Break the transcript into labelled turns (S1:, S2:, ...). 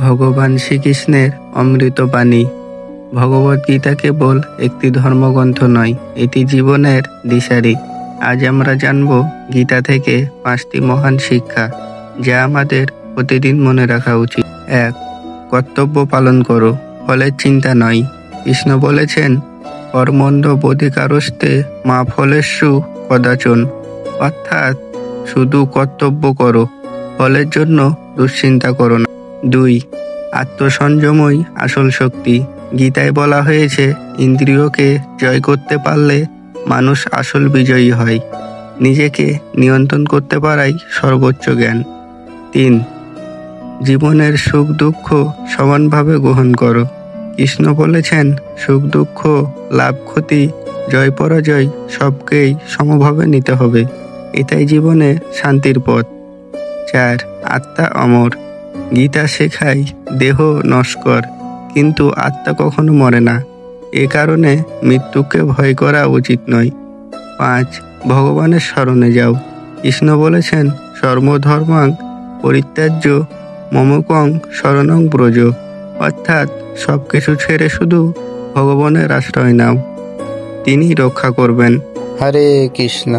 S1: ভগবান শ্রীকৃষ্ণের অমৃত বাণী। ভগবদ্গীতা কেবল একটি ধর্মগ্রন্থ নয়, এটি জীবনের দিশারি। আজ আমরা জানব গীতা থেকে 5টি মহান শিক্ষা, যা আমাদের প্রতিদিন মনে রাখা উচিত। 1. কর্তব্য পালন করো, ফলের চিন্তা নয়। কৃষ্ণ বলেছেন, কর্মণ্য বোধিকারস্তে মা ফলেষু কদাচন, অর্থাৎ শুধু কর্তব্য করো, ফলের জন্য দুশ্চিন্তা করো না। 2. আত্মসংযমই আসল শক্তি। গীতায় বলা হয়েছে, ইন্দ্রিয়কে জয় করতে পারলে মানুষ আসল বিজয়ী হয়। নিজেকে নিয়ন্ত্রণ করতে পারাই সর্বোচ্চ জ্ঞান। 3. জীবনের সুখ দুঃখ সমানভাবে গ্রহণ করো। কৃষ্ণ বলেছেন, সুখ দুঃখ, লাভ ক্ষতি, জয় পরাজয় সবকেই সমভাবে নিতে হবে। এটাই জীবনে শান্তির পথ। 4. আত্মা অমর। গীতা শেখায়, দেহ নশ্বর, কিন্তু আত্মা কখনো মরে না। এ কারণে মৃত্যুকে ভয় করা উচিত নয়। 5. ভগবানের শরণে যাও। কৃষ্ণ বলেছেন, সর্বধর্মাং পরিত্যাজ্য মমকং শরণং ব্রজ, অর্থাৎ সব কিছু ছেড়ে শুধু ভগবানের আশ্রয় নাও, তিনি রক্ষা করবেন।
S2: হরে কৃষ্ণ।